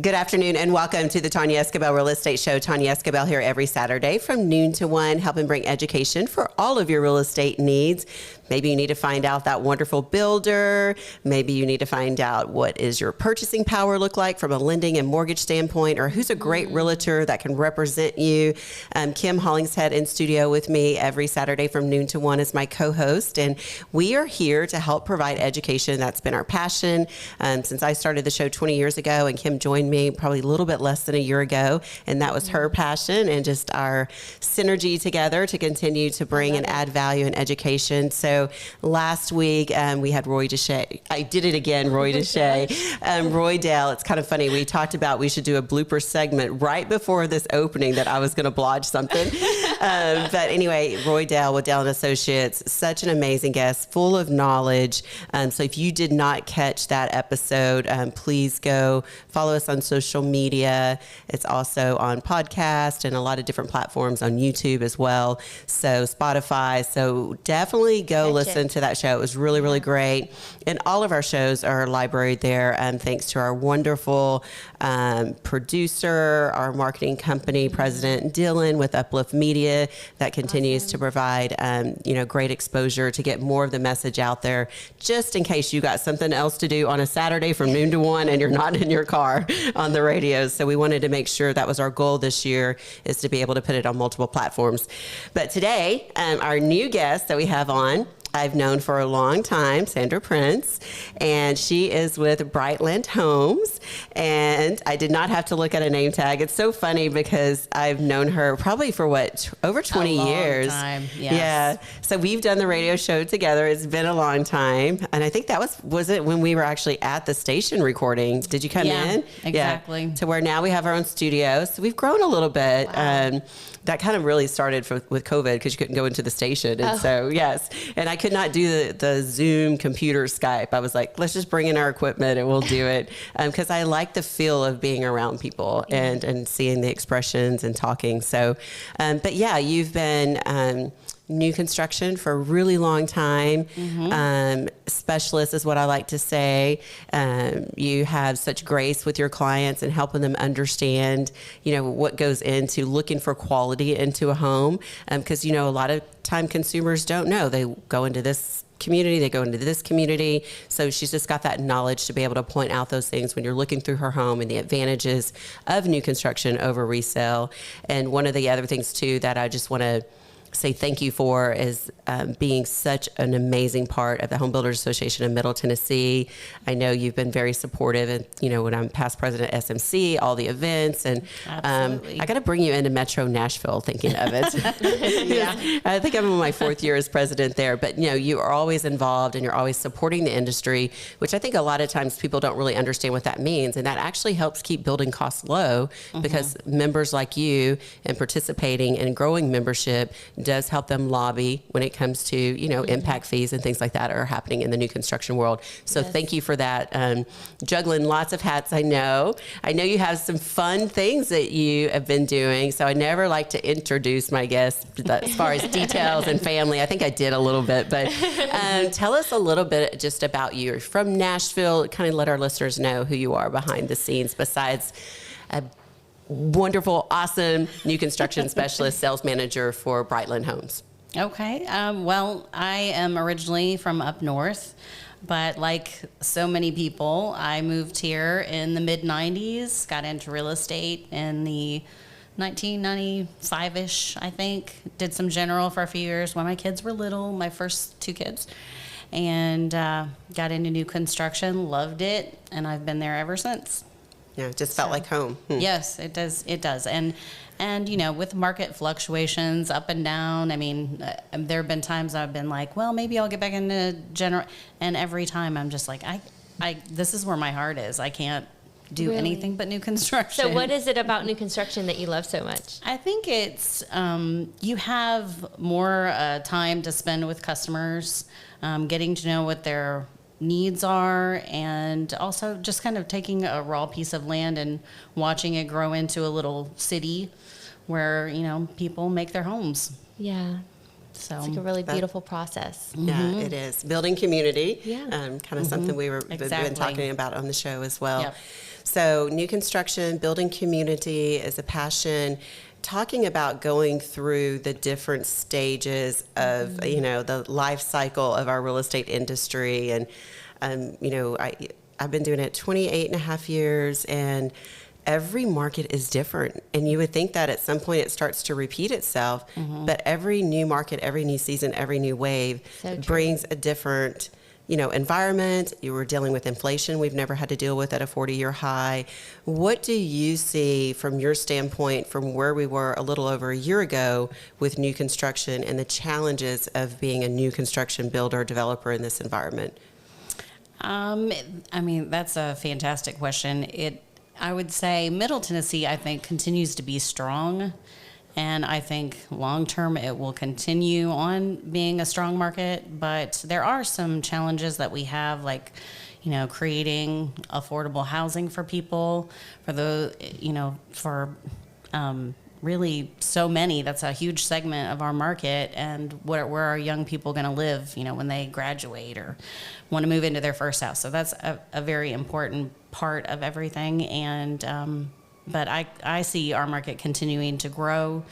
Good afternoon and welcome to the Tonya Esquibel Real Estate Show. Tonya Esquibel here every Saturday from noon to 1, helping bring education for all of your real estate needs. Maybe you need to find out that wonderful builder. Maybe you need to find out what is your purchasing power look like from a lending and mortgage standpoint, or who's a great realtor that can represent you. Kim Hollingshead in studio with me every Saturday from noon to 1 as my co-host, and we are here to help provide education. That's been our passion since I started the show 20 years ago, and Kim joined me probably a little bit less than a year ago, and that was her passion and just our synergy together to continue to bring and add value in education. So last week we had Roy Deshay. I did it again, Roy Deshay. Roy Dale, it's kind of funny. We talked about we should do a blooper segment right before this opening that I was going to blodge something. But anyway, Roy Dale with Dale & Associates, such an amazing guest, full of knowledge. So if you did not catch that episode, please go follow us on social media. It's also on podcast and a lot of different platforms on YouTube as well. So Spotify. So definitely go listen to that show. It was really, really great. And all of our shows are libraried there. Thanks to our wonderful producer, our marketing company president, Dylan with Uplift Media, that continues to provide, great exposure to get more of the message out there, just in case you got something else to do on a Saturday from noon to 1 and you're not in your car on the radios. So we wanted to make sure that was our goal this year, is to be able to put it on multiple platforms. But today, our new guest that we have on, I've known for a long time, Sandra Prince, and she is with Brightland Homes, and I did not have to look at a name tag. It's so funny because I've known her probably for over 20 years. A long time, yes. Yeah. So we've done the radio show together. It's been a long time, and I think that was it when we were actually at the station recording. Did you come in? Exactly. Yeah. To where now we have our own studio, so we've grown a little bit. Wow. That kind of really started with COVID because you couldn't go into the station. And so, yes. And I could not do the Zoom computer Skype. I was like, let's just bring in our equipment and we'll do it. Because I like the feel of being around people and seeing the expressions and talking. So, but yeah, you've been new construction for a really long time. Specialist is what I like to say. You have such grace with your clients and helping them understand, what goes into looking for quality into a home. Because, a lot of time consumers don't know. They go into this community, they go into this community. So she's just got that knowledge to be able to point out those things when you're looking through her home and the advantages of new construction over resale. And one of the other things too that I just want to say thank you for is being such an amazing part of the Home Builders Association of Middle Tennessee. I know you've been very supportive, and when I'm past president of SMC, all the events, and I got to bring you into Metro Nashville thinking of it. Yeah. I think I'm in my 4th year as president there, but you are always involved and you're always supporting the industry, which I think a lot of times people don't really understand what that means, and that actually helps keep building costs low because members like you and participating and growing membership does help them lobby when it comes to, impact fees and things like that are happening in the new construction world. So thank you for that. Juggling lots of hats, I know. I know you have some fun things that you have been doing. So I never like to introduce my guests as far as details and family. I think I did a little bit, but tell us a little bit just about you. You're from Nashville. Kind of let our listeners know who you are behind the scenes besides a wonderful, awesome new construction specialist, sales manager for Brightland Homes. Okay. Well, I am originally from up north, but like so many people, I moved here in the mid-90s, got into real estate in the 1995-ish, I think. Did some general for a few years when my kids were little, my first 2 kids, and got into new construction, loved it, and I've been there ever since. Yeah, it just felt like home. Yes, it does. It does. And with market fluctuations up and down, there have been times I've been like, well, maybe I'll get back into general. And every time I'm just like, this is where my heart is. I can't do anything but new construction. So what is it about new construction that you love so much? I think it's, you have more time to spend with customers, getting to know what their needs are, and also just kind of taking a raw piece of land and watching it grow into a little city where people make their homes. Yeah. So It's like a really beautiful process. Yeah, it is. Building community, Yeah. Kind of something we've been Exactly. talking about on the show as well. Yep. So new construction, building community is a passion. Talking about going through the different stages of, the life cycle of our real estate industry. And, I've been doing it 28 and a half years, and every market is different. And you would think that at some point it starts to repeat itself, but every new market, every new season, every new wave So true. brings a different environment. You were dealing with inflation we've never had to deal with at a 40-year high. What do you see from your standpoint from where we were a little over a year ago with new construction and the challenges of being a new construction builder, developer in this environment? That's a fantastic question. I would say Middle Tennessee, I think, continues to be strong. And I think long term it will continue on being a strong market. But there are some challenges that we have, like, creating affordable housing for people, for the, really so many. That's a huge segment of our market. And where are young people going to live, when they graduate or want to move into their first house? So that's a very important part of everything. And, but I see our market continuing to grow,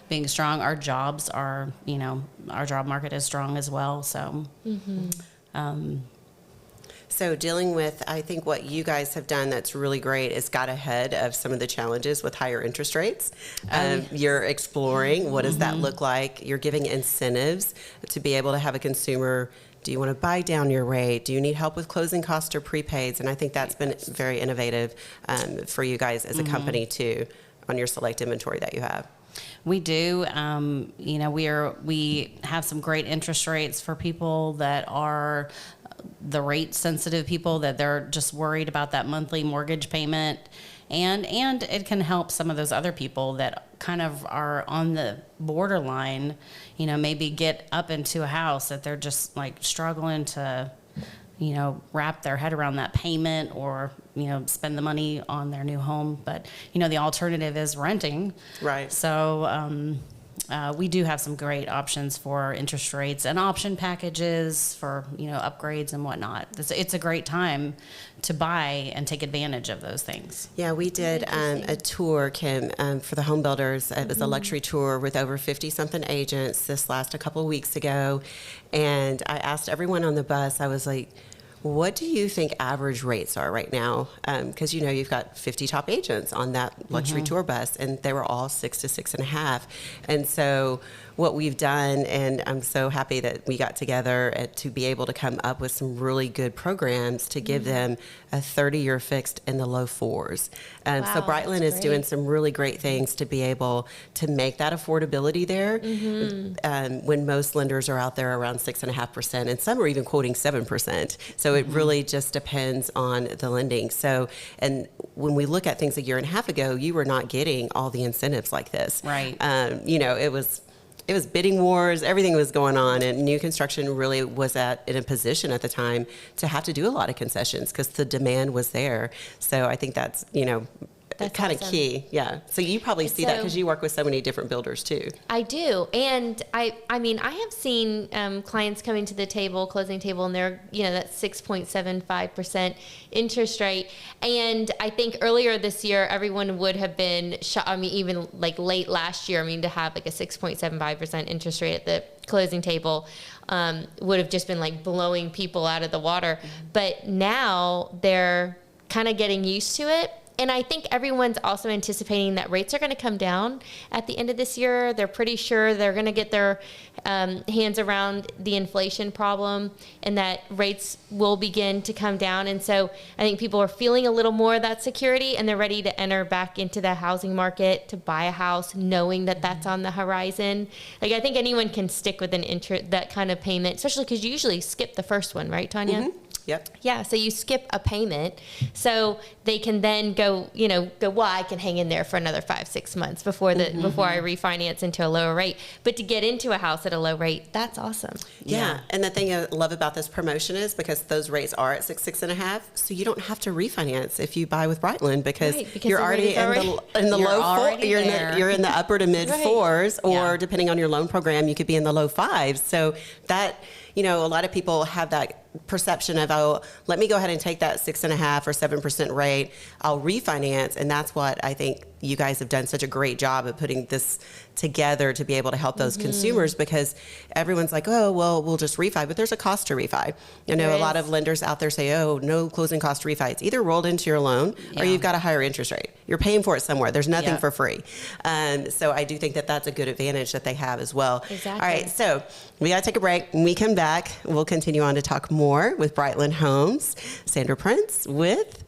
being strong. Our jobs are, our job market is strong as well. So, So dealing with, I think what you guys have done that's really great is got ahead of some of the challenges with higher interest rates. You're exploring what does that look like. You're giving incentives to be able to have a consumer. Do you want to buy down your rate? Do you need help with closing costs or prepaids? And I think that's been very innovative for you guys as a company too on your select inventory that you have. We do. We have some great interest rates for people that are the rate sensitive people, that they're just worried about that monthly mortgage payment. And it can help some of those other people that kind of are on the borderline, maybe get up into a house that they're just like struggling to, wrap their head around that payment or, spend the money on their new home. But, the alternative is renting. Right. So, we do have some great options for interest rates and option packages for, upgrades and whatnot. It's a great time to buy and take advantage of those things. Yeah, we did a tour, Kim, for the home builders. It was a luxury tour with over 50-something agents this last a couple of weeks ago. And I asked everyone on the bus, I was like, what do you think average rates are right now? Because, you've got 50 top agents on that luxury tour bus, and they were all 6 to 6.5. And so what we've done, and I'm so happy that we got together to be able to come up with some really good programs to give them a 30-year fixed in the low 4s. So Wow, Brightland that's is doing great. some really great things to be able to make that affordability there when most lenders are out there around 6.5%, and some are even quoting 7%. So it really just depends on the lending. So, and when we look at things a year and a half ago, you were not getting all the incentives like this. Right. It was bidding wars, everything was going on, and new construction really was in a position at the time to have to do a lot of concessions because the demand was there. So I think that's, That's kind of awesome. key. Yeah. So you probably see that So- because you work with so many different builders too. I do. And I have seen clients coming to the table, closing table, and they're, that 6.75% interest rate. And I think earlier this year, everyone would have been even like late last year, to have like a 6.75% interest rate at the closing table would have just been like blowing people out of the water. But now they're kind of getting used to it. And I think everyone's also anticipating that rates are going to come down at the end of this year. They're pretty sure they're going to get their hands around the inflation problem and that rates will begin to come down. And so I think people are feeling a little more of that security and they're ready to enter back into the housing market to buy a house, knowing that that's on the horizon. Like, I think anyone can stick with that kind of payment, especially because you usually skip the first one, right, Tonya? Yep. Yeah, so you skip a payment, so they can then go, well, I can hang in there for another 5-6 months before I refinance into a lower rate. But to get into a house at a low rate, that's awesome. Yeah. And the thing I love about this promotion is because those rates are at 6.5, so you don't have to refinance if you buy with Brightland because you're already in the low four, you're in the upper to mid fours, or depending on your loan program, you could be in the low fives. So that, a lot of people have that perception of, oh, let me go ahead and take that 6.5 or 7% rate. I'll refinance. And that's what I think you guys have done such a great job of putting this together to be able to help those consumers, because everyone's like, oh, well, we'll just refi, but there's a cost to refi. I know a lot of lenders out there say, oh, no closing cost refi. It's either rolled into your loan or you've got a higher interest rate. You're paying for it somewhere. There's nothing for free. So I do think that that's a good advantage that they have as well. Exactly. All right, so we got to take a break. When we come back, we'll continue on to talk more with Brightland Homes. Sandra Prince with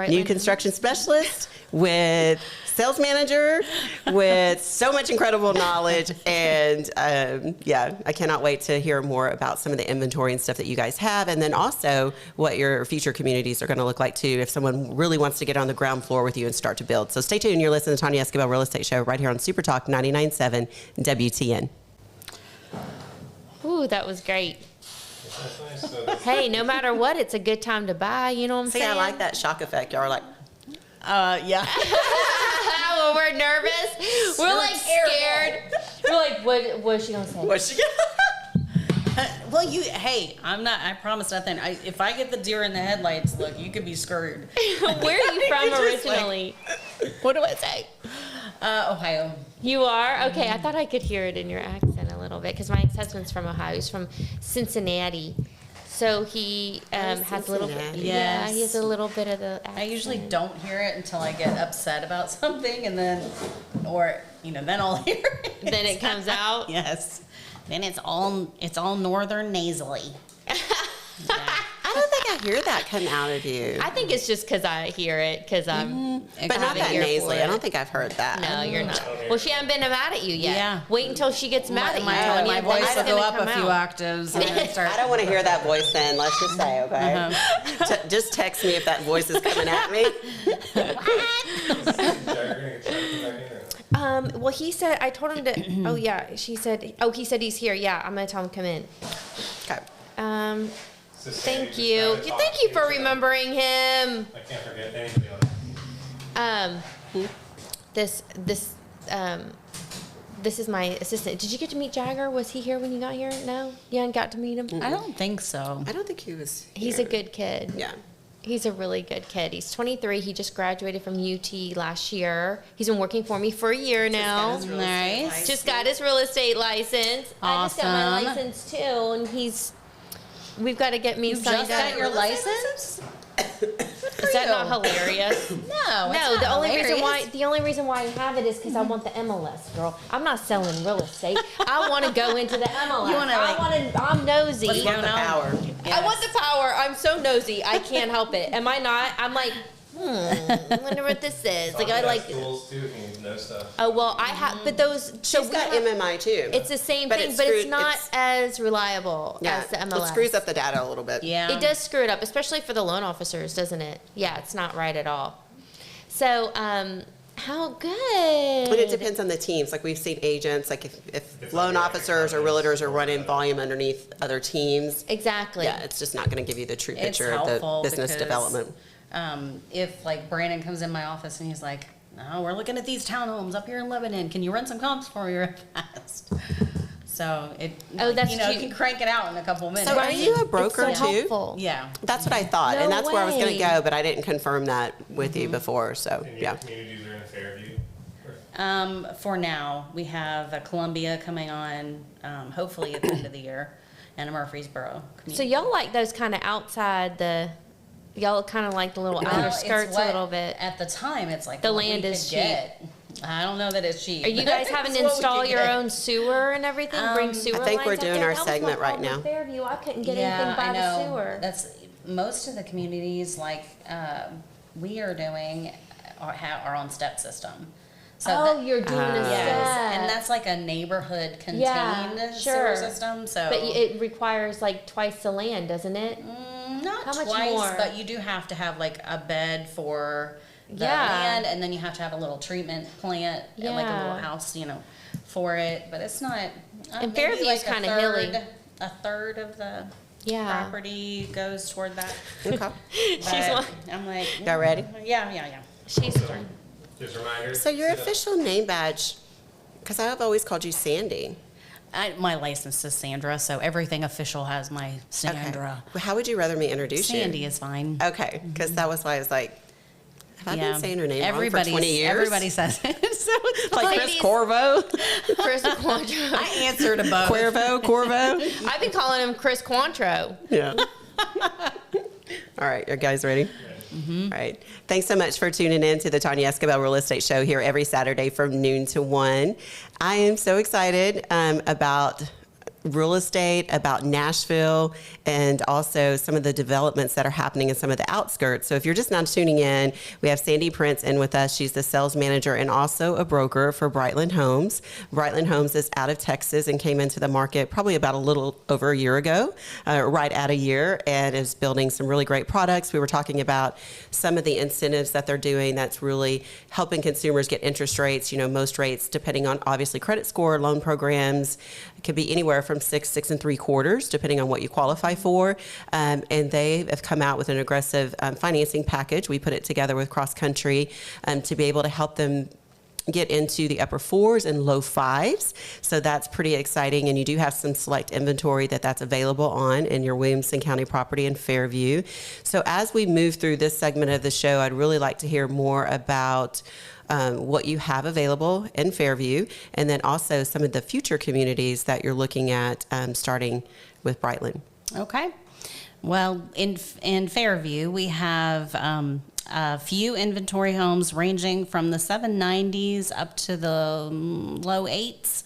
new construction specialist, with sales manager, with so much incredible knowledge. And I cannot wait to hear more about some of the inventory and stuff that you guys have. And then also what your future communities are going to look like too, if someone really wants to get on the ground floor with you and start to build. So stay tuned. You're listening to Tonya Esquibel Real Estate Show right here on Super Talk 99.7 WTN. Ooh, that was great. Hey, no matter what, it's a good time to buy. You know what I'm saying? I like that shock effect. Y'all are like, Yeah. When we're nervous, we're like scared. We're like, what is she gonna say? what's she Well, I promise nothing. If I get the deer in the headlights, look, you could be screwed. Where are you from originally? What do I say? Ohio. You are? Okay, I thought I could hear it in your accent a little bit because my ex-husband's from Ohio. He's from Cincinnati. So he has a little bit. Yeah, he has a little bit of the accent. I usually don't hear it until I get upset about something, and then I'll hear it. Then it comes out. Yes. Then it's all northern nasally. I don't think I hear that come out of you. I think it's just because I hear it because I'm. But not that nasally. I don't think I've heard that. No, you're not. Well, she hasn't been mad at you yet. Yeah. Wait until she gets mad at you, My Tonya. voice will go up a few octaves. And then start. I don't want to hear that voice then. Let's just say, okay? Just text me if that voice is coming at me. Well, he said, I told him to, he said he's here. Yeah, I'm going to tell him to come in. Okay. Thank you. Thank you for remembering him. I can't forget anybody else. This is my assistant. Did you get to meet Jagger? Was he here when you got here? No? You hadn't got to meet him? I don't think so. I don't think he was here. He's a good kid. Yeah. He's a really good kid. He's 23. He just graduated from UT last year. He's been working for me for a year now. Nice. Just got his real estate license. Awesome. I just got my license too, and we've got to get me signed up. Just got your license? Is that not hilarious? No, the only reason why I have it is because I want the MLS, girl. I'm not selling real estate. I want to go into the MLS. I'm nosy. You want the power. I want the power. I'm so nosy. I can't help it. Am I not? I'm like, I wonder what this is. Like I like tools too if you need to know stuff. Oh well, I have, but those. She's got MMI too. It's the same thing, but it's not as reliable as the MLS. It screws up the data a little bit. Yeah, it does screw it up, especially for the loan officers, doesn't it? Yeah, it's not right at all. So, how good? But it depends on the teams. Like we've seen agents, like if loan officers or realtors are running volume underneath other teams. Exactly. Yeah, it's just not going to give you the true picture of helpful the business because, development. If like Brandon comes in my office and he's like, "No, we're looking at these townhomes up here in Lebanon. Can you run some comps for me real fast?" So that's you cute. can crank it out in a couple minutes. So are you a broker it's so too? helpful. Yeah, That's what I thought, No and that's where I was going to way. go, but I didn't confirm that with you before. So And yeah. your communities are in Fairview? For now we have a Columbia coming on, hopefully at the end of the year, and a Murfreesboro. So y'all like those kind of outside y'all kind of like the little outer skirts a little bit. At the time, it's like The what land we is could get. I don't know that it's cheap. Are you guys having to It's what we install could your get. own sewer and everything? Bring sewer I think lines we're up doing there? our That was my segment right problem with now. Fairview, I couldn't get anything by the sewer. That's most of the communities like we are doing are on step system. So you're doing a yes, set. and that's like a neighborhood contained Yeah, sewer sure. system. So, But it requires like twice the land, doesn't it? not How much twice, more? but you do have to have like a bed for the Yeah. land, and then you have to have a little treatment plant and like a little Yeah. house, for it. But it's not. And maybe Fairview's like kinda hilly. A third of the Yeah. property goes toward that. Okay. She's But one. I'm like, Y'all ready? Yeah. She's Just a reminder. So your sit up. official name badge, because I've always called you Sandy. My license is Sandra, so everything official has my Sandra. Okay. Well, how would you rather me introduce you? Sandy is fine. Okay, because that was why I was like, have I been saying her name wrong for Everybody's- 20 years? Everybody says it. So it's Like Chris Ladies. Corvo? Chris Quantro. I answer to both. Corvo? I've been calling him Chris Quantro. Yeah. All right, you guys ready? All right. Thanks so much for tuning in to the Tonya Esquibel Real Estate Show here every Saturday from noon to 1. I am so excited about real estate, about Nashville, and also some of the developments that are happening in some of the outskirts. So if you're just now tuning in, we have Sandy Prince in with us. She's the sales manager and also a broker for Brightland Homes. Brightland Homes is out of Texas and came into the market probably about a little over a year ago, right at a year, and is building some really great products. We were talking about some of the incentives that they're doing that's really helping consumers get interest rates, most rates, depending on obviously credit score, loan programs. It could be anywhere from 6 3/4, depending on what you qualify for. And they have come out with an aggressive financing package. We put it together with Cross Country to be able to help them get into the upper 4s and low 5s. So that's pretty exciting. And you do have some select inventory that's available on in your Williamson County property in Fairview. So as we move through this segment of the show, I'd really like to hear more about what you have available in Fairview, and then also some of the future communities that you're looking at, starting with Brightland. Okay. Well, in Fairview, we have a few inventory homes ranging from the 790s up to the low 8s.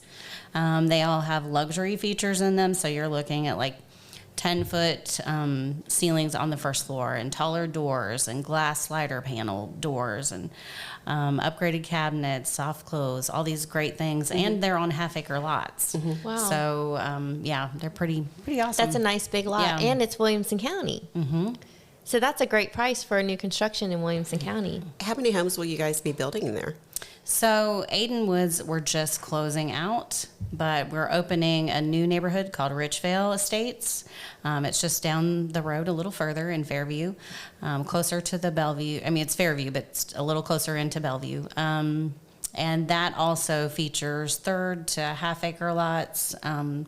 They all have luxury features in them, so you're looking at like 10-foot ceilings on the first floor and taller doors and glass slider panel doors and upgraded cabinets, soft close, all these great things. And they're on half-acre lots. Wow. So, they're pretty awesome. That's a nice big lot. Yeah. And it's Williamson County. Mm-hmm. So that's a great price for new construction in Williamson County. How many homes will you guys be building in there? So Aidenwoods, we're just closing out, but we're opening a new neighborhood called Richvale Estates. It's just down the road a little further in Fairview, closer to the Bellevue. I mean, it's Fairview, but it's a little closer into Bellevue. And that also features 3rd to half-acre lots and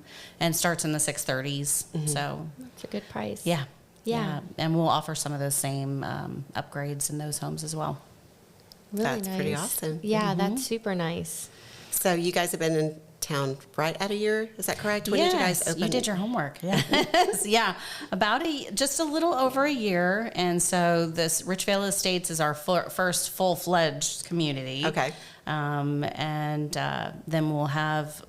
starts in the 630s. So, That's a good price. yeah. Yeah. And we'll offer some of those same upgrades in those homes as well. Really That's nice. pretty awesome. Yeah, that's super nice. So you guys have been in town right at a year, is that correct? When did you guys open? You did your homework. Yes. Yeah. About just a little over a year. And so this Richvale Estates is our first full-fledged community. Okay. And then we'll have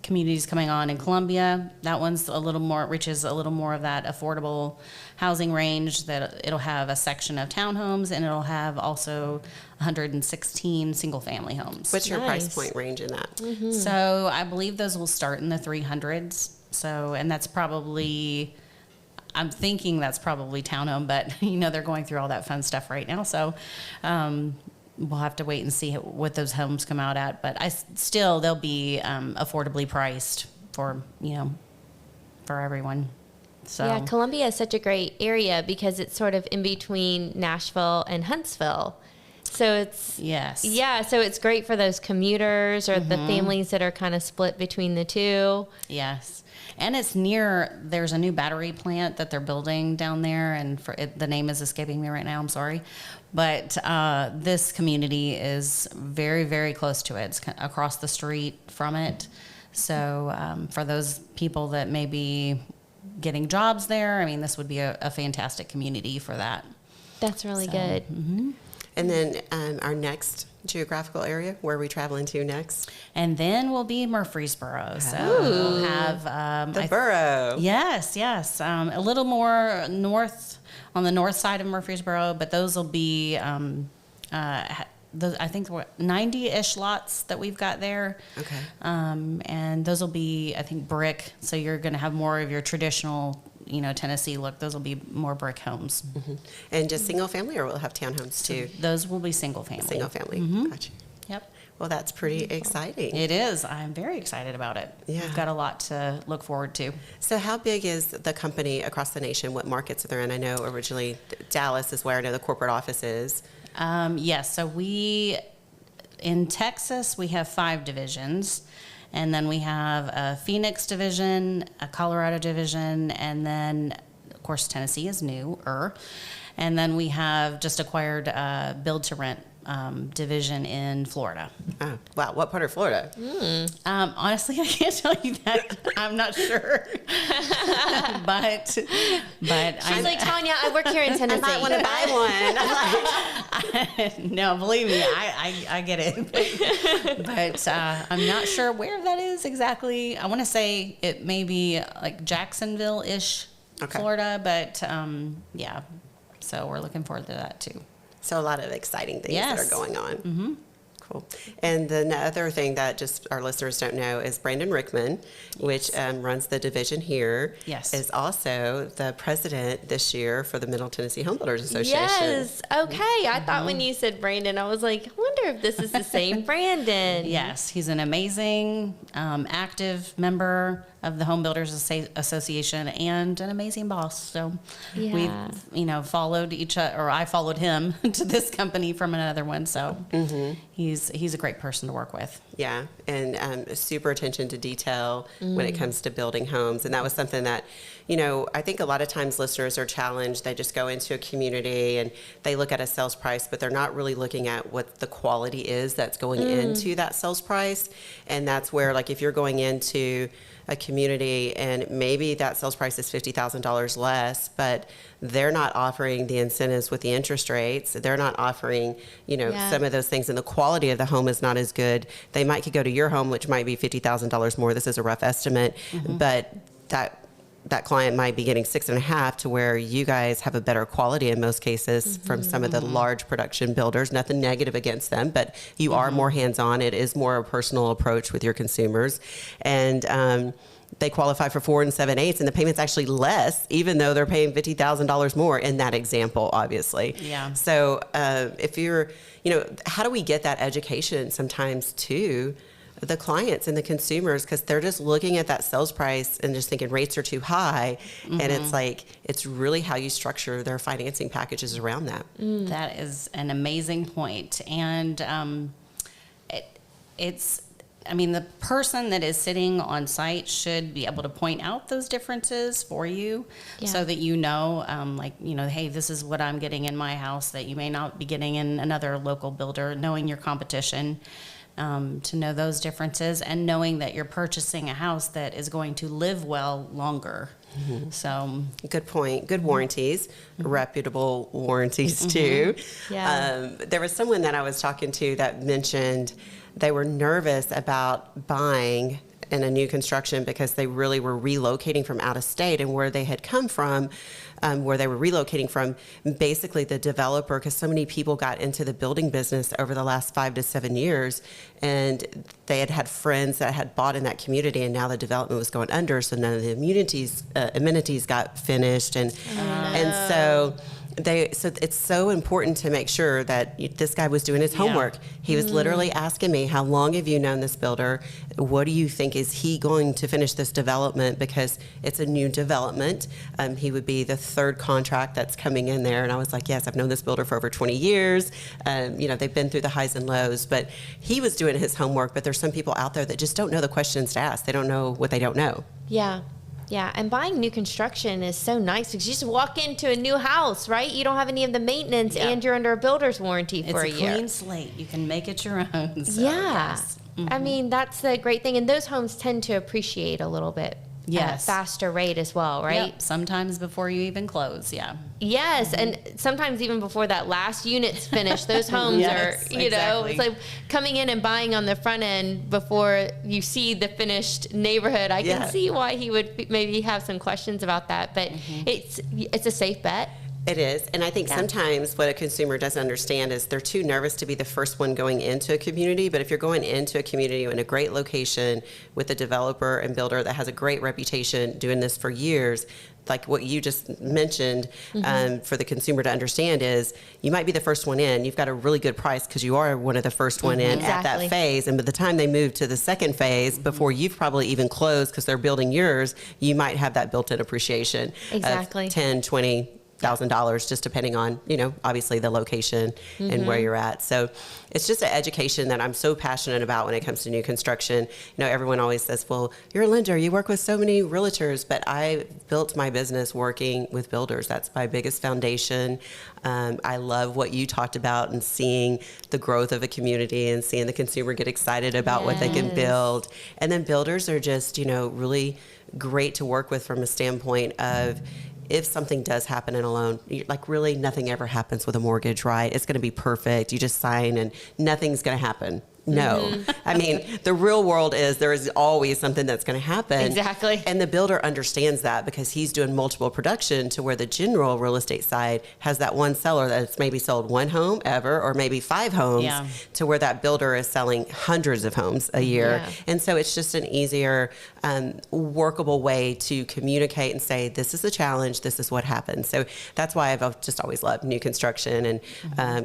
communities coming on in Columbia. That one's reaches a little more of that affordable housing range. That it'll have a section of townhomes, and it'll have also 116 single-family homes. What's your Nice. price point range in that? So I believe those will start in the 300s. So, and that's probably, I'm thinking that's probably townhome, but they're going through all that fun stuff right now. So, we'll have to wait and see what those homes come out at. But they'll be affordably priced for everyone. So Yeah, Columbia is such a great area because it's sort of in between Nashville and Huntsville. So it's yes, so it's great for those commuters or the families that are kind of split between the two. yes. And it's there's a new battery plant that they're building down there, and the name is escaping me right now, I'm sorry. But this community is very, very close to it. It's across the street from it. So for those people that may be getting jobs there, I mean, this would be a fantastic community for that. That's really good. And then our next geographical area, where are we traveling to next? And then we'll be Murfreesboro. So we'll have... The borough. Yes. A little more north, on the north side of Murfreesboro, but those will be I think we're 90-ish lots that we've got there. Okay. And those will be, I think, brick. So you're going to have more of your traditional, Tennessee look. Those will be more brick homes. Mm-hmm. And just single family, or we'll have townhomes too? Those will be single family. Single family. Gotcha. Yep. Well, that's pretty exciting. It is. I'm very excited about it. Yeah. We've got a lot to look forward to. So how big is the company across the nation? What markets are they in? I know originally Dallas is where I know the corporate office is. Yes. So in Texas, we have 5 divisions. And then we have a Phoenix division, a Colorado division, and then, of course, Tennessee is newer. And then we have just acquired a build-to-rent division in Florida. Oh, wow. What part of Florida? Honestly, I can't tell you that. I'm not sure. but She's like, Tonya, I work here in Tennessee. I might want to buy one. no, believe me, I get it. But I'm not sure where that is exactly. I want to say it may be like Jacksonville-ish, Okay. Florida. But yeah, so we're looking forward to that too. So a lot of exciting things that Yes. are going on. Mm-hmm. Cool. And the other thing that just our listeners don't know is Brandon Rickman, which runs the division here, Yes. is also the president this year for the Middle Tennessee Home Builders Association. Yes. Okay. I thought when you said Brandon, I was like, I wonder if this is the same Brandon. Yes, he's an amazing, active member of the Home Builders Association and an amazing boss. So Yeah. we've, followed each other, or I followed him to this company from another one. So he's a great person to work with. Yeah, and super attention to detail when it comes to building homes. And that was something that, I think a lot of times listeners are challenged. They just go into a community and they look at a sales price, but they're not really looking at what the quality is that's going into that sales price. And that's where, like, if you're going into a community and maybe that sales price is $50,000 less, but they're not offering the incentives with the interest rates. They're not offering, some of those things, and the quality of the home is not as good. They might could go to your home, which might be $50,000 more. This is a rough estimate, but that client might be getting 6.5 to where you guys have a better quality in most cases from some of the large production builders. Nothing negative against them, but you are more hands-on. It is more a personal approach with your consumers. And they qualify for 4 7/8, and the payment's actually less, even though they're paying $50,000 more in that example, obviously. Yeah. So if you're, how do we get that education sometimes to the clients and the consumers, because they're just looking at that sales price and just thinking rates are too high, and it's like it's really how you structure their financing packages around that. That is an amazing point. And the person that is sitting on site should be able to point out those differences for you so that hey, this is what I'm getting in my house that you may not be getting in another local builder, knowing your competition. To know those differences and knowing that you're purchasing a house that is going to live well longer. So Good point. Good warranties, reputable warranties too. Yeah. There was someone that I was talking to that mentioned they were nervous about buying in a new construction because they really were relocating from out of state, and where they had come from, where they were relocating from, basically the developer, because so many people got into the building business over the last 5 to 7 years, and they had friends that had bought in that community, and now the development was going under, so none of the amenities got finished, and so it's so important to make sure that this guy was doing his homework. He was literally asking me, how long have you known this builder? What do you think? Is he going to finish this development? Because it's a new development. He would be the 3rd contract that's coming in there. And I was like, yes, I've known this builder for over 20 years. They've been through the highs and lows. But he was doing his homework. But there's some people out there that just don't know the questions to ask. They don't know what they don't know. Yeah. Yeah, and buying new construction is so nice because you just walk into a new house, right? You don't have any of the maintenance, and you're under a builder's warranty for a year. It's a clean slate. You can make it your own. So, yeah. yes. I mean, that's the great thing. And those homes tend to appreciate a little bit at a faster rate as well, right? Yep. Sometimes before you even close, Yes, and sometimes even before that last unit's finished, those homes are, exactly. it's like coming in and buying on the front end before you see the finished neighborhood. I can see why he would maybe have some questions about that, but it's a safe bet. It is. And I think Yeah. sometimes what a consumer doesn't understand is they're too nervous to be the first one going into a community. But if you're going into a community in a great location with a developer and builder that has a great reputation doing this for years, like what you just mentioned, for the consumer to understand is you might be the first one in. You've got a really good price because you are one of the first one in at Exactly. that phase. And by the time they move to the second phase, before you've probably even closed because they're building yours, you might have that built-in appreciation Exactly. of $10,000, $20,000, just depending on, obviously the location and where you're at. So it's just an education that I'm so passionate about when it comes to new construction. Everyone always says, well, you're a lender, you work with so many realtors, but I built my business working with builders. That's my biggest foundation. I love what you talked about and seeing the growth of a community and seeing the consumer get excited about what they can Yes. build. And then builders are just, really great to work with from a standpoint of, if something does happen in a loan, like really nothing ever happens with a mortgage, right? It's going to be perfect. You just sign and nothing's going to happen. No. I mean, the real world is there is always something that's going to happen. Exactly. And the builder understands that because he's doing multiple production, to where the general real estate side has that one seller that's maybe sold one home ever, or maybe 5 homes, Yeah. to where that builder is selling hundreds of homes a year. Yeah. And so it's just an easier, workable way to communicate and say, this is the challenge, this is what happens. So that's why I've just always loved new construction. And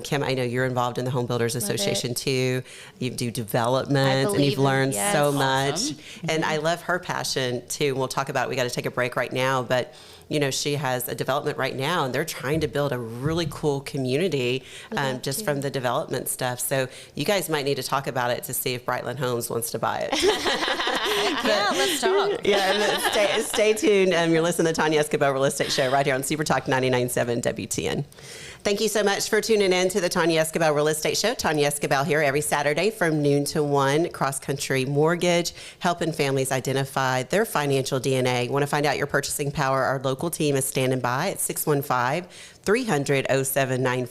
Kim, I know you're involved in the Home Builders Association too. You do development, and believe you've in- learned yes. so Awesome. much. And I love her passion too. And we'll talk about it. We got to take a break right now, but she has a development right now, and they're trying to build a really cool community just from the development stuff. So you guys might need to talk about it to see if Brightland Homes wants to buy it. Yeah, let's talk. Yeah, stay tuned. You're listening to Tonya Esquibel Real Estate Show right here on Super Talk 99.7 WTN. Thank you so much for tuning in to the Tonya Esquibel Real Estate Show. Tonya Esquibel here every Saturday from noon to 1. Cross Country Mortgage, helping families identify their financial DNA. Want to find out your purchasing power? Our local team is standing by at 615-300-0794,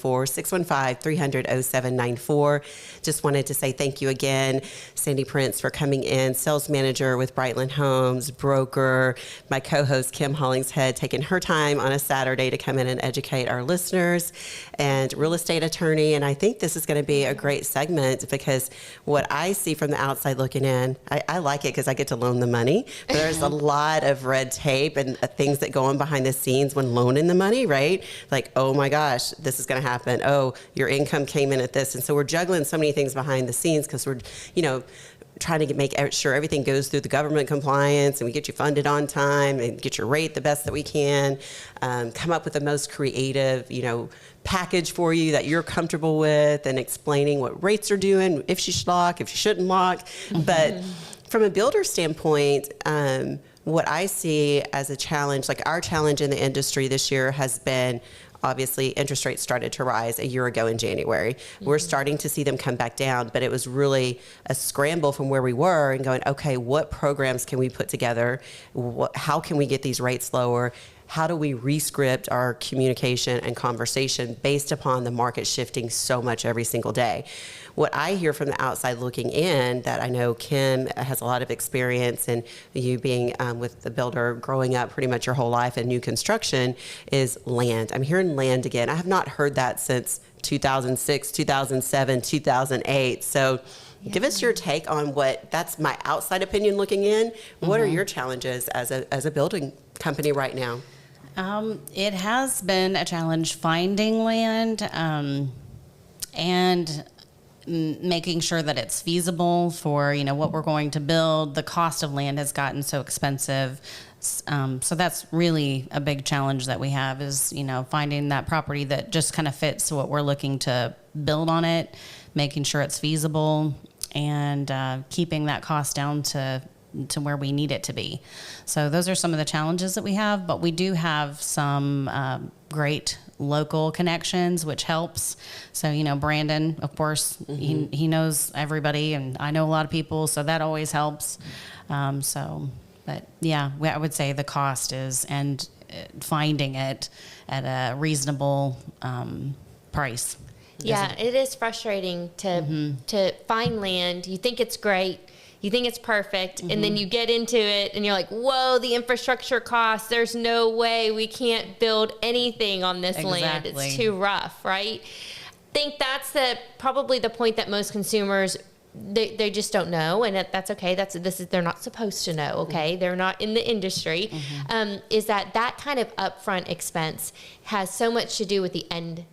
615-300-0794. Just wanted to say thank you again, Sandy Prince, for coming in, sales manager with Brightland Homes, broker, my co-host Kim Hollingshead, taking her time on a Saturday to come in and educate our listeners, and real estate attorney. And I think this is going to be a great segment because what I see from the outside looking in, I like it because I get to loan the money, but there's a lot of red tape and things that go on behind the scenes when loaning the money, right? Like, oh my gosh, this is going to happen. Oh, your income came in at this. And so we're juggling so many things behind the scenes because we're, trying to make sure everything goes through the government compliance and we get you funded on time and get your rate the best that we can, come up with the most creative, package for you that you're comfortable with, and explaining what rates are doing, if you should lock, if you shouldn't lock. But from a builder standpoint, what I see as a challenge, like our challenge in the industry this year has been, obviously, interest rates started to rise a year ago in January. We're starting to see them come back down, but it was really a scramble from where we were and going, okay, what programs can we put together? How can we get these rates lower? How do we re-script our communication and conversation based upon the market shifting so much every single day? What I hear from the outside looking in, that I know Kim has a lot of experience, and you being with the builder growing up pretty much your whole life in new construction, is land. I'm hearing land again. I have not heard that since 2006, 2007, 2008. So give us your take on that's my outside opinion looking in. What are your challenges as a building company right now? It has been a challenge finding land and making sure that it's feasible for what we're going to build. The cost of land has gotten so expensive, so that's really a big challenge that we have, is finding that property that just kind of fits what we're looking to build on it, making sure it's feasible, and keeping that cost down to where we need it to be. So those are some of the challenges that we have, but we do have some great local connections, which helps. So, Brandon, of course, he knows everybody, and I know a lot of people, so that always helps. But yeah, I would say the cost is, and finding it at a reasonable price. Yeah, it is frustrating to find land. You think it's great. You think it's perfect, and then you get into it, and you're like, whoa, the infrastructure costs. There's no way we can't build anything on this land. It's too rough, right? I think that's probably the point that most consumers, they just don't know, and that's okay. They're not supposed to know, okay? They're not in the industry. Is that kind of upfront expense has so much to do with the end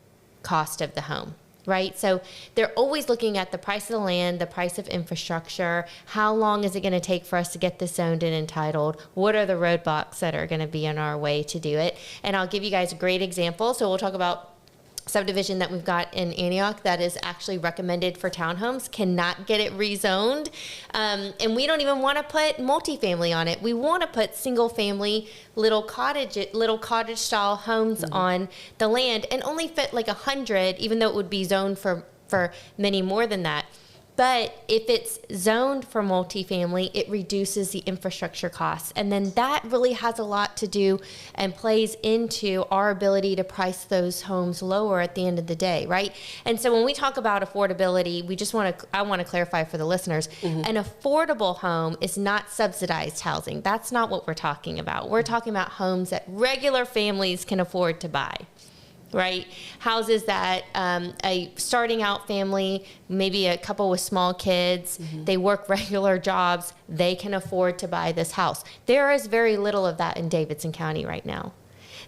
cost of the home. Right? So they're always looking at the price of the land, the price of infrastructure, how long is it going to take for us to get this zoned and entitled? What are the roadblocks that are going to be in our way to do it? And I'll give you guys a great example. So we'll talk about subdivision that we've got in Antioch that is actually recommended for townhomes, cannot get it rezoned. And we don't even want to put multifamily on it. We want to put single family little cottage style homes on the land, and only fit like 100, even though it would be zoned for many more than that. But if it's zoned for multifamily, it reduces the infrastructure costs. And then that really has a lot to do and plays into our ability to price those homes lower at the end of the day, right? And so when we talk about affordability, I want to clarify for the listeners, an affordable home is not subsidized housing. That's not what we're talking about. We're talking about homes that regular families can afford to buy. Right? Houses that a starting out family, maybe a couple with small kids, they work regular jobs, they can afford to buy this house. There is very little of that in Davidson County right now.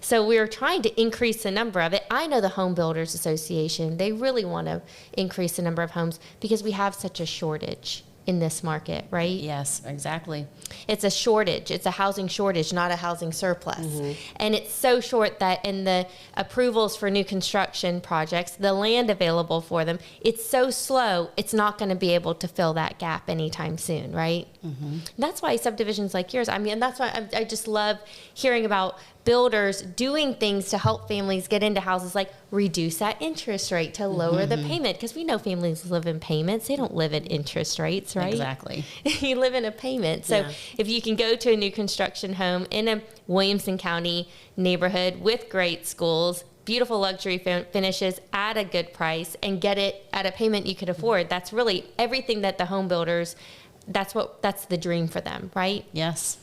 So we're trying to increase the number of it. I know the Home Builders Association, they really want to increase the number of homes because we have such a shortage in this market, right? Yes, exactly. It's a shortage. It's a housing shortage, not a housing surplus. And it's so short that in the approvals for new construction projects, the land available for them, it's so slow, it's not going to be able to fill that gap anytime soon, right? That's why subdivisions like yours, I mean, that's why I just love hearing about builders doing things to help families get into houses, like reduce that interest rate to lower the payment, because we know families live in payments. They don't live in interest rates, right? Exactly. You live in a payment. So if you can go to a new construction home in a Williamson County neighborhood with great schools, beautiful luxury finishes at a good price, and get it at a payment you could afford, that's really everything that the home builders, that's the dream for them, right? Yes.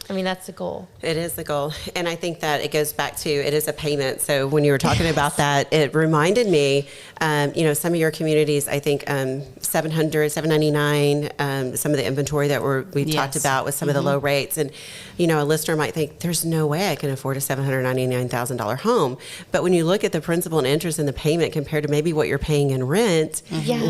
I mean, that's the goal. It is the goal. And I think that it goes back to, it is a payment. So when you were talking about that, it reminded me, some of your communities, I think $700, $799, some of the inventory that we've talked about with some of the low rates. And, a listener might think, there's no way I can afford a $799,000 home. But when you look at the principal and interest in the payment compared to maybe what you're paying in rent,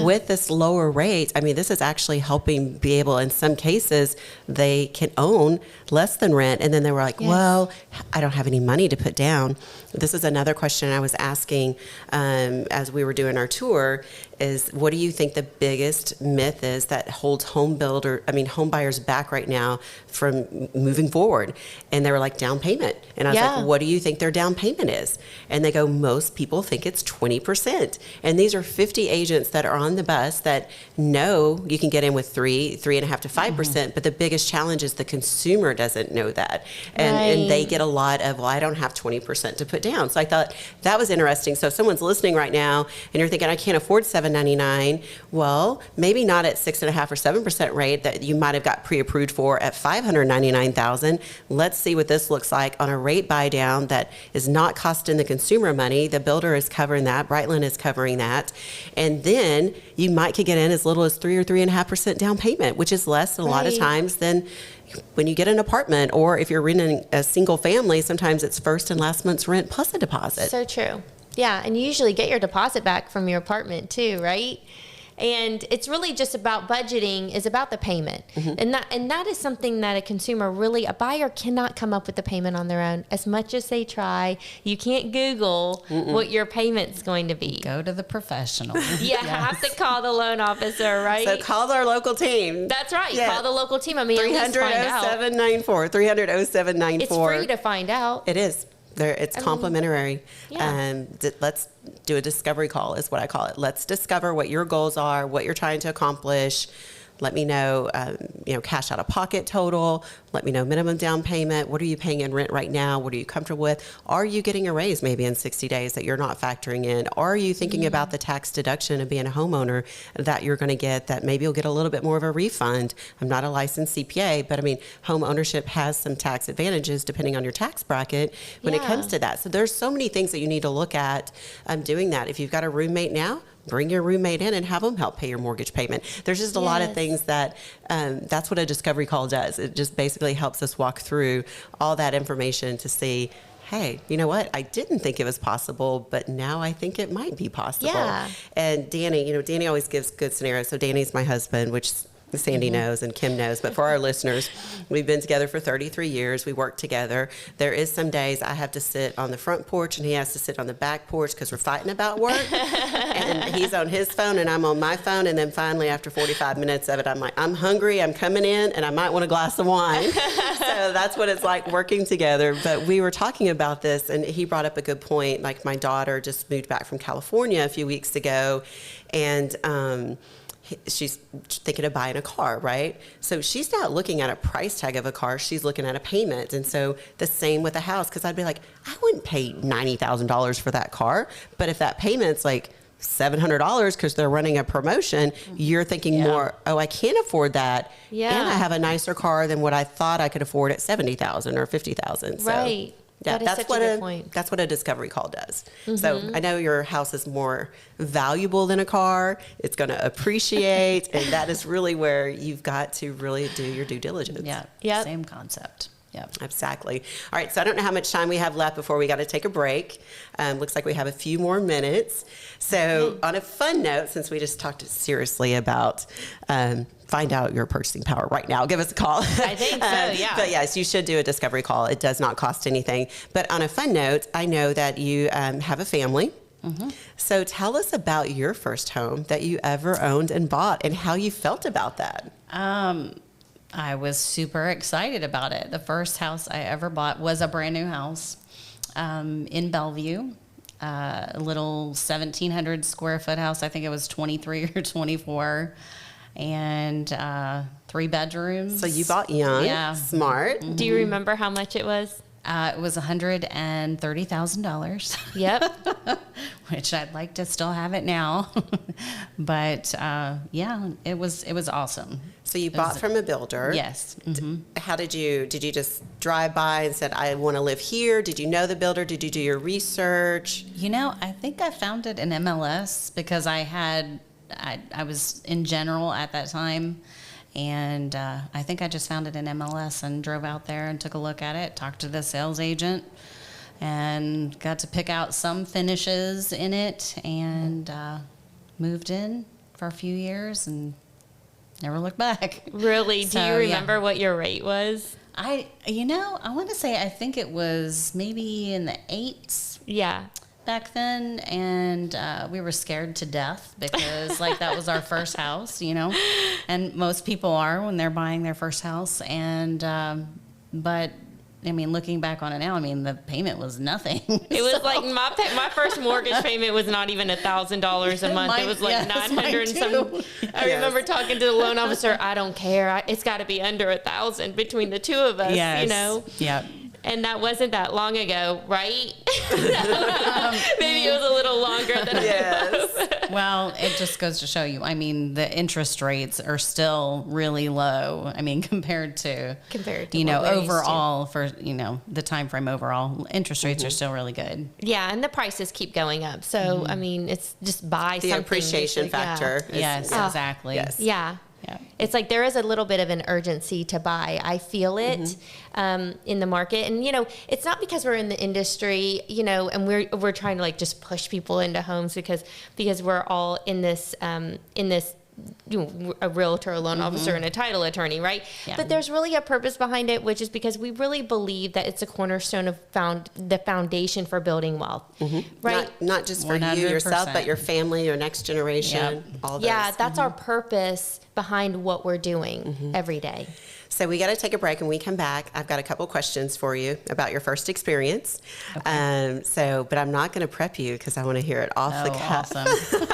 with this lower rate, I mean, this is actually helping be able, in some cases, they can own less than rent. And then they were like, well, I don't have any money to put down. This is another question I was asking as we were doing our tour, is what do you think the biggest myth is that holds home buyers back right now from moving forward? And they were like, down payment. And I was like, what do you think their down payment is? And they go, most people think it's 20%. And these are 50 agents that are on the bus that know you can get in with 3.5% to 5%. But the biggest challenge is the consumer doesn't know that. And they get a lot of, well, I don't have 20% to put down. So I thought that was interesting. So if someone's listening right now and you're thinking, I can't afford $799, well, maybe not at 6.5% or 7% rate that you might have got pre-approved for at $599,000. Let's see what this looks like on a rate buy down that is not costing the consumer money. The builder is covering that. Brightland is covering that. And then you might could get in as little as 3 or 3.5% down payment, which is less a lot of times than when you get an apartment, or if you're renting a single family, sometimes it's first and last month's rent plus a deposit. So true. Yeah, and you usually get your deposit back from your apartment too, right? And it's really just about budgeting, is about the payment. And that is something that a buyer cannot come up with the payment on their own. As much as they try, you can't Google what your payment's going to be. Go to the professional. You have to call the loan officer, right? So call our local team. That's right. Call the local team. I mean, 300-0794. 300-0794. It's free to find out. It is. It's complimentary. Let's do a discovery call is what I call it. Let's discover what your goals are, what you're trying to accomplish. Let me know, cash out of pocket total. Let me know minimum down payment. What are you paying in rent right now? What are you comfortable with? Are you getting a raise maybe in 60 days that you're not factoring in? Are you thinking about the tax deduction of being a homeowner that you're going to get, that maybe you'll get a little bit more of a refund? I'm not a licensed CPA, but I mean, home ownership has some tax advantages depending on your tax bracket when it comes to that. So there's so many things that you need to look at doing that. If you've got a roommate now, bring your roommate in and have them help pay your mortgage payment. There's just a lot of things that that's what a discovery call does. It just basically helps us walk through all that information to see, hey, you know what? I didn't think it was possible, but now I think it might be possible. Yeah. And Danny, Danny always gives good scenarios. So Danny's my husband, which Sandy knows and Kim knows, but for our listeners, we've been together for 33 years. We work together. There is some days I have to sit on the front porch and he has to sit on the back porch because we're fighting about work. And he's on his phone and I'm on my phone. And then finally, after 45 minutes of it, I'm like, I'm hungry, I'm coming in, and I might want a glass of wine. So that's what it's like working together. But we were talking about this and he brought up a good point. Like, my daughter just moved back from California a few weeks ago, and she's thinking of buying a car, right? So she's not looking at a price tag of a car, she's looking at a payment. And so the same with a house, because I'd be like, I wouldn't pay $90,000 for that car. But if that payment's like $700 because they're running a promotion, you're thinking more, oh, I can't afford that. Yeah. And I have a nicer car than what I thought I could afford at $70,000 or $50,000. So, Right. yeah, That is such a good point. That's what a discovery call does. So I know your house is more valuable than a car. It's going to appreciate, and that is really where you've got to really do your due diligence. Yeah. Yep. Same concept. Yep. Exactly. All right, so I don't know how much time we have left before we got to take a break. Looks like we have a few more minutes. So on a fun note, since we just talked seriously about find out your purchasing power right now, give us a call. I think so, yeah. But yes, you should do a discovery call. It does not cost anything. But on a fun note, I know that you have a family. So tell us about your first home that you ever owned and bought and how you felt about that. I was super excited about it. The first house I ever bought was a brand new house in Bellevue, a little 1,700 square foot house. I think it was 23 or 24, and 3 bedrooms. So you bought young, smart. Do you remember how much it was? It was $130,000. Yep. Which I'd like to still have it now. But yeah, it was awesome. So you bought from a builder. Yes. How did you just drive by and said, I want to live here? Did you know the builder? Did you do your research? I think I found it in MLS because I was in general at that time. And I think I just found it in MLS and drove out there and took a look at it, talked to the sales agent, and got to pick out some finishes in it, and moved in for a few years and never looked back. Really? So, Do you remember what your rate was? I want to say I think it was maybe in the 8s. Yeah. Back then, and we were scared to death because that was our first house, and most people are when they're buying their first house. And but I mean, looking back on it now, I mean, the payment was nothing. It was like my first mortgage payment was not even $1,000 a month. It was like 900 and some. I remember talking to the loan officer. I don't care. It's got to be under 1,000 between the two of us. Yeah. And that wasn't that long ago, right? Maybe it was a little longer than I was. Well, it just goes to show you. I mean, the interest rates are still really low. I mean, compared to what we're used overall for the time frame overall, interest rates are still really good. Yeah, and the prices keep going up. So I mean, it's just buy The something. appreciation factor. Yes, exactly. Yes. Yeah. Yeah. It's like there is a little bit of an urgency to buy. I feel it in the market. And, it's not because we're in the industry, and we're trying to just push people into homes because we're all in this a realtor, a loan officer, and a title attorney, right? Yeah. But there's really a purpose behind it, which is because we really believe that it's a cornerstone of the foundation for building wealth, right? Not just for 100%. you yourself, but your family, your next generation, all those. Yeah, that's our purpose behind what we're doing every day. So we got to take a break, and we come back. I've got a couple questions for you about your first experience. Okay. But I'm not going to prep you because I want to hear it off the cuff. Awesome.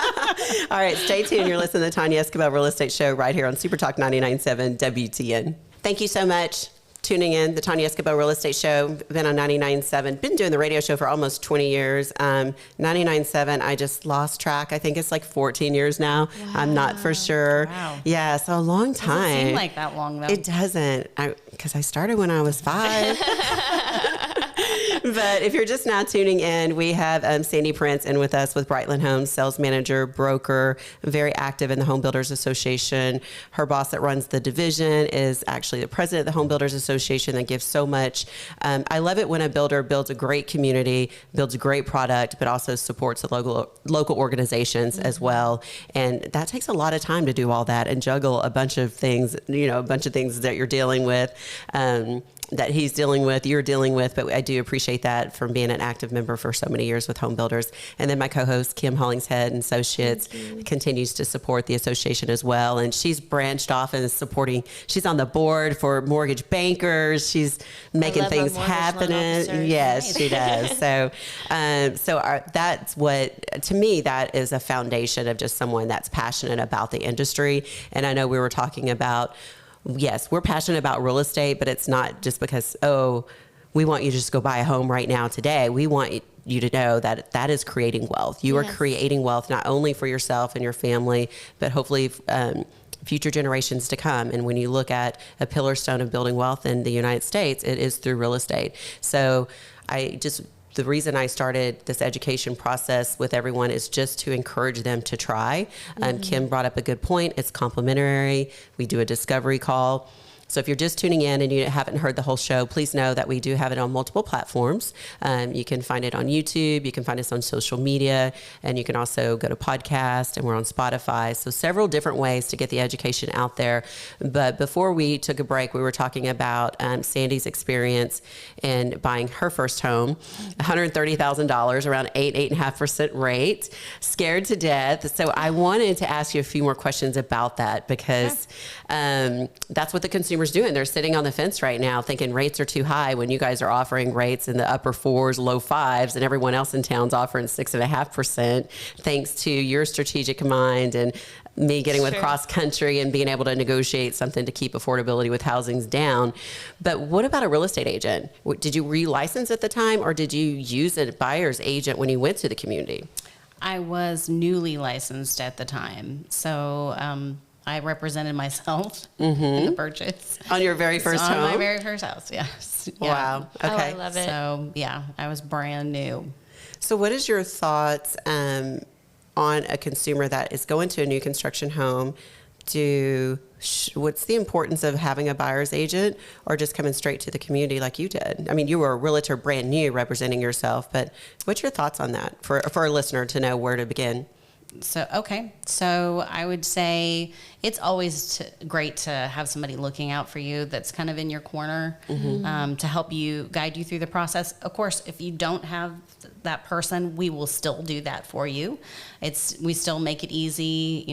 All right, stay tuned. You're listening to the Tonya Esquibel Real Estate Show right here on Super Talk 99.7 WTN. Thank you so much. Tuning in, the Tonya Esquibel Real Estate Show, been on 99.7, been doing the radio show for almost 20 years. 99.7, I just lost track. I think it's like 14 years now. Wow. I'm not for sure. Wow. Yeah, so a long time. Doesn't seem like that long, though. It doesn't, because I started when I was 5. But if you're just now tuning in, we have Sandy Prince in with us with Brightland Homes, sales manager, broker, very active in the Home Builders Association. Her boss that runs the division is actually the president of the Home Builders Association that gives so much. I love it when a builder builds a great community, builds a great product, but also supports the local organizations as well. And that takes a lot of time to do all that and juggle a bunch of things, a bunch of things that you're dealing with. That he's dealing with, you're dealing with, but I do appreciate that from being an active member for so many years with Home Builders. And then my co-host, Kim Hollingshead and Associates, continues to support the association as well. And she's branched off and is supporting, she's on the board for mortgage bankers. She's making things happen. Yes, she does. So that's what, to me, that is a foundation of just someone that's passionate about the industry. And I know we were talking about, yes, we're passionate about real estate, but it's not just because, we want you to just go buy a home right now today. We want you to know that that is creating wealth. You are creating wealth not only for yourself and your family, but hopefully future generations to come. And when you look at a pillar stone of building wealth in the United States, it is through real estate. So the reason I started this education process with everyone is just to encourage them to try. Kim brought up a good point. It's complimentary. We do a discovery call. So if you're just tuning in and you haven't heard the whole show, please know that we do have it on multiple platforms. You can find it on YouTube, you can find us on social media, and you can also go to podcast, and we're on Spotify. So several different ways to get the education out there. But before we took a break, we were talking about Sandy's experience in buying her first home, $130,000, around 8.5% rate, scared to death. So I wanted to ask you a few more questions about that because that's what the consumer's doing. They're sitting on the fence right now thinking rates are too high when you guys are offering rates in the upper 4s, low 5s, and everyone else in town's offering 6.5%, thanks to your strategic mind and me getting with cross country and being able to negotiate something to keep affordability with housings down. But what about a real estate agent? Did you relicense at the time, or did you use a buyer's agent when you went to the community? I was newly licensed at the time. So, I represented myself in the purchase. On your very first home? On my very first house, yes. Wow. Yeah. Okay. Oh, I love it. So, yeah, I was brand new. So what is your thoughts on a consumer that is going to a new construction home? What's the importance of having a buyer's agent or just coming straight to the community like you did? I mean, you were a realtor brand new representing yourself, but what's your thoughts on that for a listener to know where to begin? So I would say it's always great to have somebody looking out for you that's kind of in your corner to help you, guide you through the process. Of course, if you don't have that person, we will still do that for you. We still make it easy.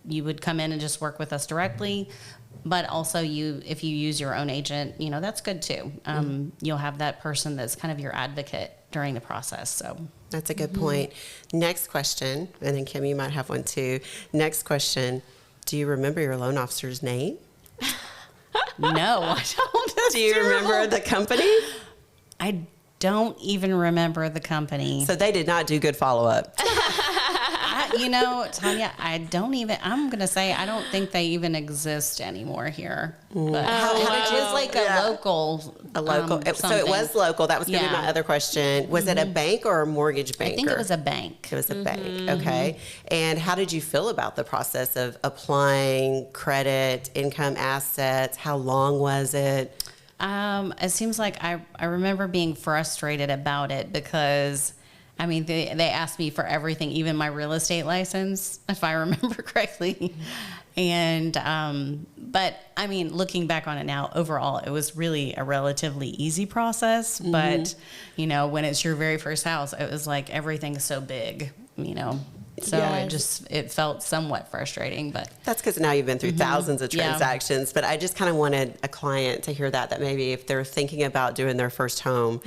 You would come in and just work with us directly. But also if you use your own agent, that's good too. You'll have that person that's kind of your advocate during the process. So that's a good point. Next question, and then Kim, you might have one too. Next question, do you remember your loan officer's name? No, I don't. Do you remember the company? I don't even remember the company. So they did not do good follow-up. Tonya, I'm going to say I don't think they even exist anymore here. But it was like a local. So it was local. That was going to be my other question. Was it a bank or a mortgage banker? I think it was a bank. It was a bank. Okay. And how did you feel about the process of applying credit, income, assets? How long was it? It seems like I remember being frustrated about it because they asked me for everything, even my real estate license, if I remember correctly. And, but looking back on it now, overall, it was really a relatively easy process. But, when it's your very first house, it was like everything's so big, So Yes. it felt somewhat frustrating, but That's because now you've been through thousands of Yeah. transactions, but I just kind of wanted a client to hear that maybe if they're thinking about doing their first home,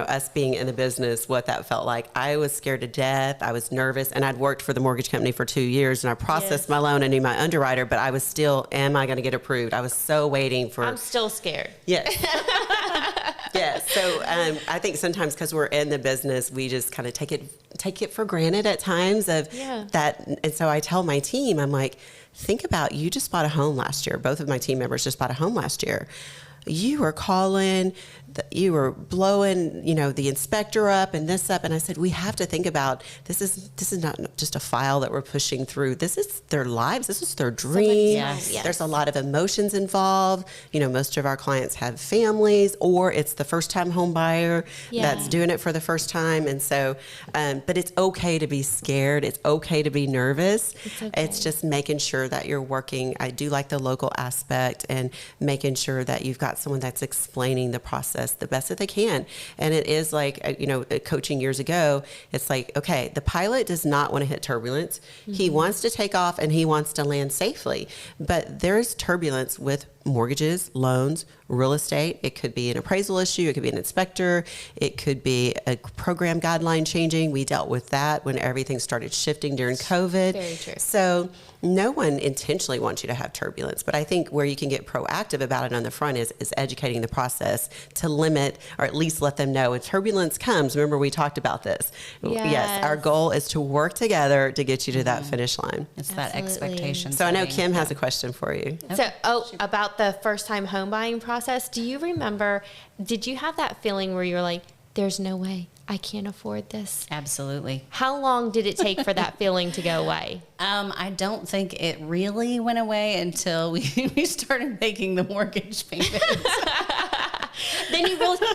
us being in the business, what that felt like. I was scared to death. I was nervous, and I'd worked for the mortgage company for 2 years, and I processed Yes. my loan and knew my underwriter, but I was still, am I going to get approved? I was so waiting for. I'm still scared. Yes. Yes. So I think sometimes because we're in the business, we just kind of take it for granted at times of Yeah. that. And so I tell my team, I'm like, think about, you just bought a home last year. Both of my team members just bought a home last year. You were calling, you were blowing, the inspector up and this up. And I said, we have to think about, this is not just a file that we're pushing through. This is their lives. This is their dream. Yes. There's a lot of emotions involved. Most of our clients have families, or it's the first time home buyer that's doing it for the first time. And so, but it's okay to be scared. It's okay to be nervous. It's just making sure that you're working. I do like the local aspect and making sure that you've got someone that's explaining the process the best that they can. And it is like, coaching years ago, it's like, okay, the pilot does not want to hit turbulence. He wants to take off and he wants to land safely. But there's turbulence with mortgages, loans, real estate. It could be an appraisal issue. It could be an inspector. It could be a program guideline changing. We dealt with that when everything started shifting during COVID. Very true. So no one intentionally wants you to have turbulence, but I think where you can get proactive about it on the front is educating the process to limit, or at least let them know when turbulence comes. Remember, we talked about this. Yes, our goal is to work together to get you to that finish line. it's that Absolutely. expectation. So I know setting. Kim has a question for you. So, about the first time home buying process, do you remember, did you have that feeling where you're like, there's no way I can't afford this? Absolutely. How long did it take for that feeling to go away? I don't think it really went away until we started making the mortgage payments. Then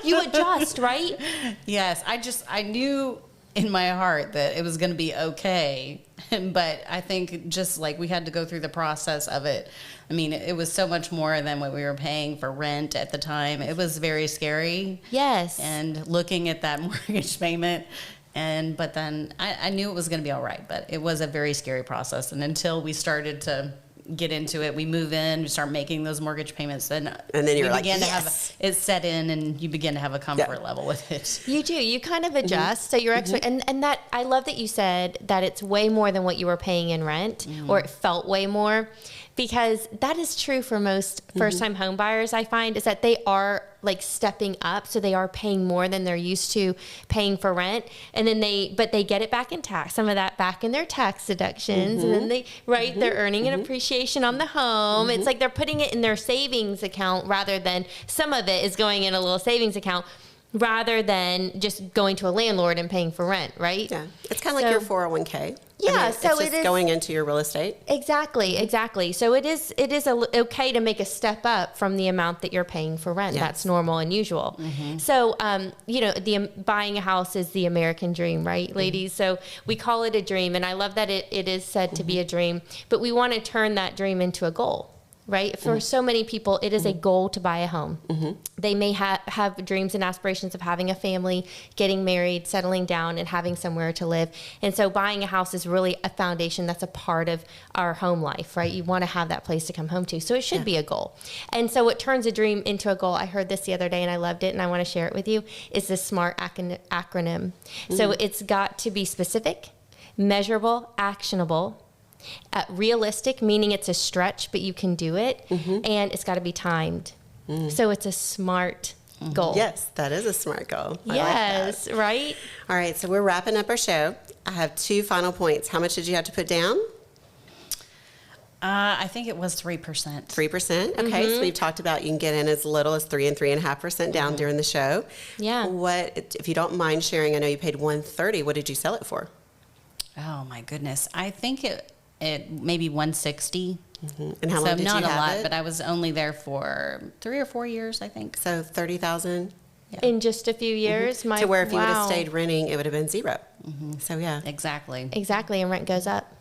you adjust, right? Yes, I knew in my heart that it was going to be okay. But I think just like we had to go through the process of it. I mean, it was so much more than what we were paying for rent at the time. It was very scary. Yes. And looking at that mortgage payment. But then I knew it was going to be all right. But it was a very scary process. And until we started to get into it, we move in, we start making those mortgage payments, and then you're like, to yes. have it set in, and you begin to have a comfort level with it. You do. You kind of adjust. So you're and that I love that you said that it's way more than what you were paying in rent, or it felt way more, because that is true for most first-time home buyers. I find is that they are like stepping up, so they are paying more than they're used to paying for rent, and then they get it back in tax, some of that back in their tax deductions, and then they're earning an appreciation on the home. It's like they're putting it in their savings account rather than some of it is going in a little savings account rather than just going to a landlord and paying for rent, right? Yeah, it's kind of like your 401k. Yeah, it's so just it is going into your real estate. Exactly. So it is okay to make a step up from the amount that you're paying for rent. Yes. That's normal and usual. So, buying a house is the American dream, right, ladies? So we call it a dream, and I love that it is said to be a dream, but we want to turn that dream into a goal. Right? For so many people, it is a goal to buy a home. They may have dreams and aspirations of having a family, getting married, settling down, and having somewhere to live. And so buying a house is really a foundation that's a part of our home life, right? You want to have that place to come home to. So it should be a goal. And so what turns a dream into a goal, I heard this the other day and I loved it and I want to share it with you, is the SMART acronym. So it's got to be specific, measurable, actionable, realistic, meaning it's a stretch, but you can do it, and it's got to be timed. So it's a SMART goal. Yes, that is a SMART goal. I like Yes, that. right? All right, so we're wrapping up our show. I have 2 final points. How much did you have to put down? I think it was 3%. 3%. Okay, so we've talked about you can get in as little as 3 and 3.5% down during the show. Yeah. What, if you don't mind sharing? I know you paid $130. What did you sell it for? Oh my goodness! I think it maybe 160. And how So long did not you a have lot, it? but I was only there for 3 or 4 years, I think. So 30,000. In just a few years. To where if you would have wow. stayed renting, it would have been 0. So, yeah. Exactly. Exactly, and rent goes up.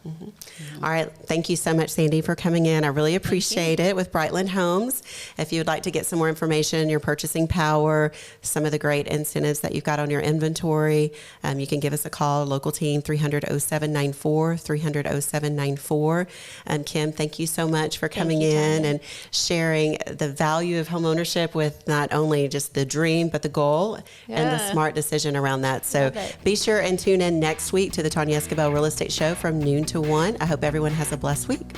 All right. Thank you so much, Sandy, for coming in. I really appreciate it with Brightland Homes. If you would like to get some more information, your purchasing power, some of the great incentives that you've got on your inventory, you can give us a call, local team, 300-0794, 300-0794. Kim, thank you so much for coming you, in Tonya. and sharing the value of homeownership with not only just the dream, but the goal and the Yeah. smart decision around that. So Love it. be sure and tune in next week to the Tonya Esquibel Real Estate Show from noon to 1. I hope everyone has a blessed week.